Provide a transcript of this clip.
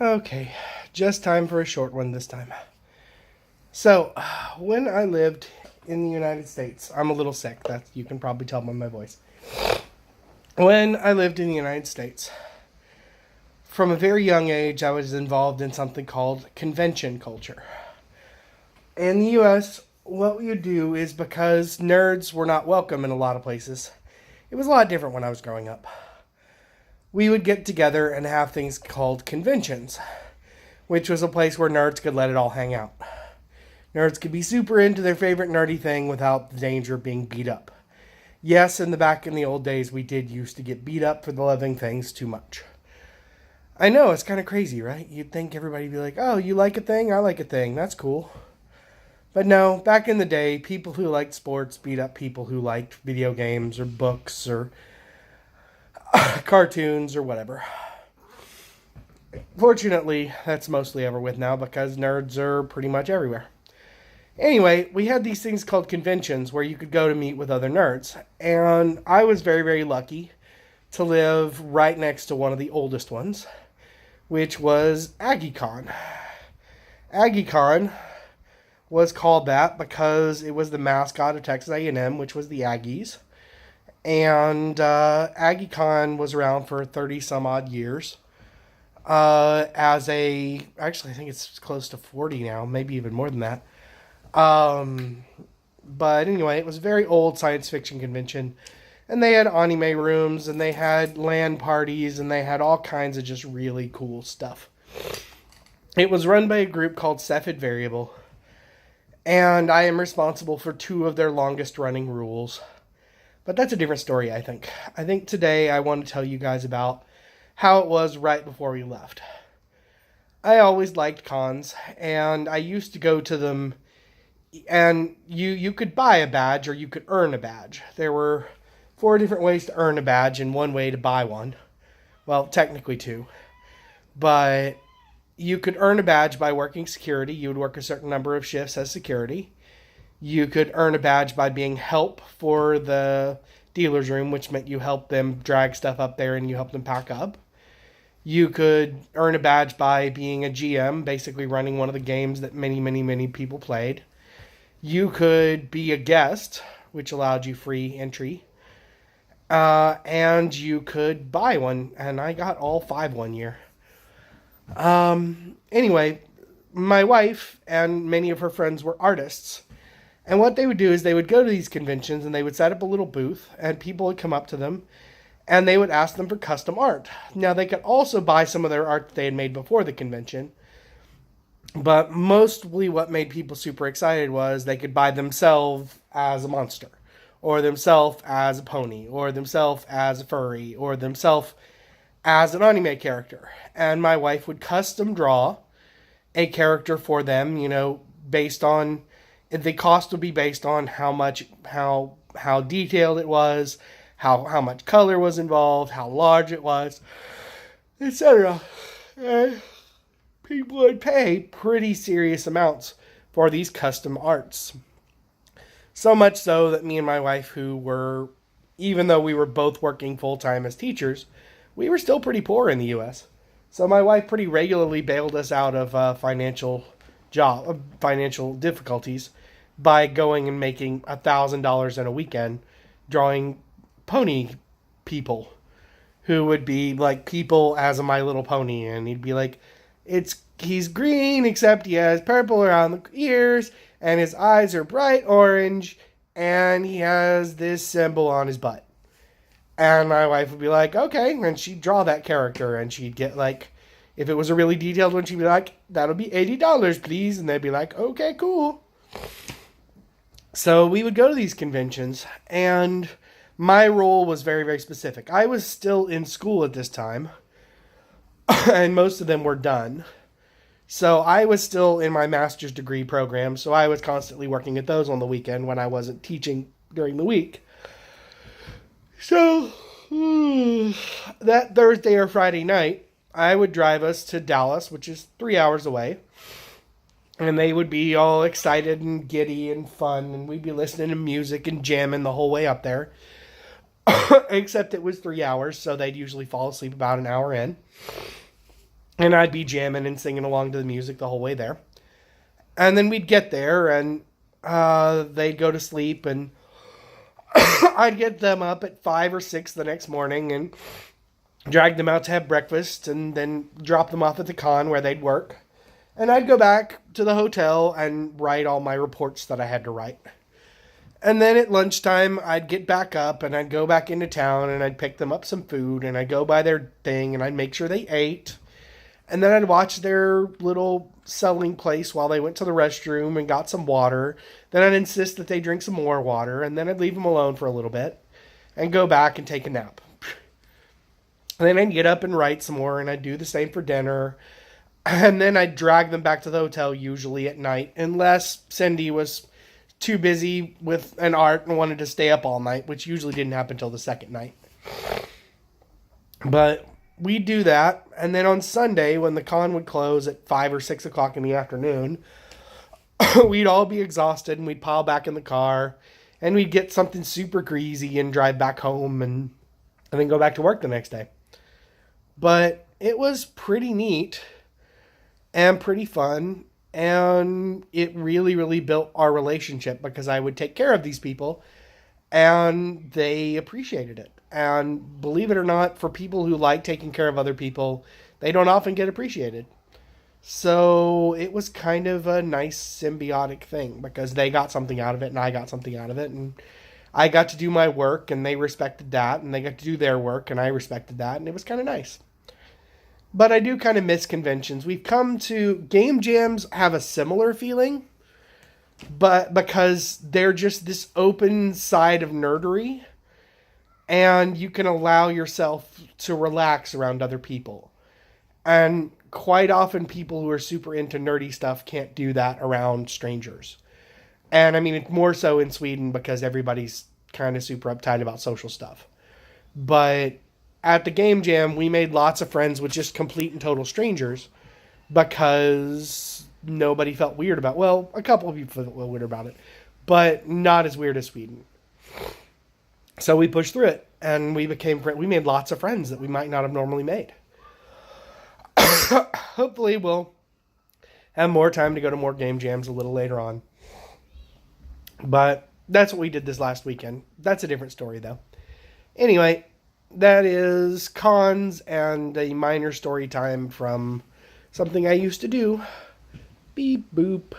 Okay, just time for a short one this time. So, when I lived in the United States, I'm a little sick. That you can probably tell by my voice. When I lived in the United States, from a very young age, I was involved in something called convention culture. In the U.S., what we would do is because nerds were not welcome in a lot of places, it was a lot different when I was growing up. We would get together and have things called conventions, which was a place where nerds could let it all hang out. Nerds could be super into their favorite nerdy thing without the danger of being beat up. Yes, back in the old days, we did used to get beat up for the loving things too much. I know, it's kind of crazy, right? You'd think everybody'd be like, oh, you like a thing? I like a thing. That's cool. But no, back in the day, people who liked sports beat up people who liked video games or books or cartoons or whatever. Fortunately, that's mostly over with now because nerds are pretty much everywhere. Anyway, we had these things called conventions where you could go to meet with other nerds. And I was very, very lucky to live right next to one of the oldest ones, which was AggieCon. AggieCon was called that because it was the mascot of Texas A&M, which was the Aggies. And AggieCon was around for 30 some odd years. Actually, I think it's close to 40 now, maybe even more than that. But anyway, it was a very old science fiction convention. And they had anime rooms, and they had LAN parties, and they had all kinds of just really cool stuff. It was run by a group called Cepheid Variable. And I am responsible for 2 of their longest running rules. But that's a different story, I think. I think today I want to tell you guys about how it was right before we left. I always liked cons, and I used to go to them, and you could buy a badge or you could earn a badge. There were 4 different ways to earn a badge and 1 way to buy one. Well, technically 2. But you could earn a badge by working security. You would work a certain number of shifts as security. You could earn a badge by being help for the dealer's room, which meant you helped them drag stuff up there and you helped them pack up. You could earn a badge by being a GM, basically running one of the games that many, many, many people played. You could be a guest, which allowed you free entry. And you could buy one, and I got all 5 one year. Anyway, my wife and many of her friends were artists. And what they would do is they would go to these conventions and they would set up a little booth and people would come up to them and they would ask them for custom art. Now, they could also buy some of their art that they had made before the convention. But mostly what made people super excited was they could buy themselves as a monster, or themselves as a pony, or themselves as a furry, or themselves as an anime character. And my wife would custom draw a character for them, based on, the cost would be based on how detailed it was, how much color was involved, how large it was, etc. And people would pay pretty serious amounts for these custom arts. So much so that me and my wife, even though we were both working full-time as teachers, we were still pretty poor in the U.S. So my wife pretty regularly bailed us out of financial difficulties by going and making $1,000 in a weekend drawing pony people who would be like people as a My Little Pony, and he'd be like, he's green except he has purple around the ears and his eyes are bright orange and he has this symbol on his butt. And my wife would be like, okay, and she'd draw that character and she'd get if it was a really detailed one, she'd be like, that'll be $80, please. And they'd be like, okay, cool. So we would go to these conventions, and my role was very, very specific. I was still in school at this time, and most of them were done. So I was still in my master's degree program, so I was constantly working at those on the weekend when I wasn't teaching during the week. So that Thursday or Friday night, I would drive us to Dallas, which is 3 hours away. And they would be all excited and giddy and fun. And we'd be listening to music and jamming the whole way up there. Except it was 3 hours, so they'd usually fall asleep about an hour in. And I'd be jamming and singing along to the music the whole way there. And then we'd get there, and they'd go to sleep, and I'd get them up at 5 or 6 the next morning and drag them out to have breakfast, and then drop them off at the con where they'd work. And I'd go back to the hotel and write all my reports that I had to write. And then at lunchtime, I'd get back up and I'd go back into town and I'd pick them up some food and I'd go by their thing and I'd make sure they ate. And then I'd watch their little selling place while they went to the restroom and got some water. Then I'd insist that they drink some more water, and then I'd leave them alone for a little bit and go back and take a nap. And then I'd get up and write some more, and I'd do the same for dinner. And then I'd drag them back to the hotel, usually at night, unless Cindy was too busy with an art and wanted to stay up all night, which usually didn't happen until the second night. But we'd do that, and then on Sunday, when the con would close at 5 or 6 o'clock in the afternoon, we'd all be exhausted, and we'd pile back in the car, and we'd get something super greasy and drive back home, and then go back to work the next day. But it was pretty neat and pretty fun, and it really, really built our relationship because I would take care of these people, and they appreciated it. And believe it or not, for people who like taking care of other people, they don't often get appreciated. So it was kind of a nice symbiotic thing because they got something out of it and I got something out of it. And I got to do my work and they respected that, and they got to do their work and I respected that. And it was kind of nice. But I do kind of miss conventions. We've come to game jams have a similar feeling, but because they're just this open side of nerdery, and you can allow yourself to relax around other people. And quite often people who are super into nerdy stuff can't do that around strangers. And I mean, it's more so in Sweden because everybody's kind of super uptight about social stuff. But at the game jam, we made lots of friends with just complete and total strangers because nobody felt weird about it. Well, a couple of people felt weird about it, but not as weird as Sweden. So we pushed through it, and we made lots of friends that we might not have normally made. Hopefully we'll have more time to go to more game jams a little later on. But that's what we did this last weekend. That's a different story, though. Anyway, that is cons and a minor story time from something I used to do. Beep boop.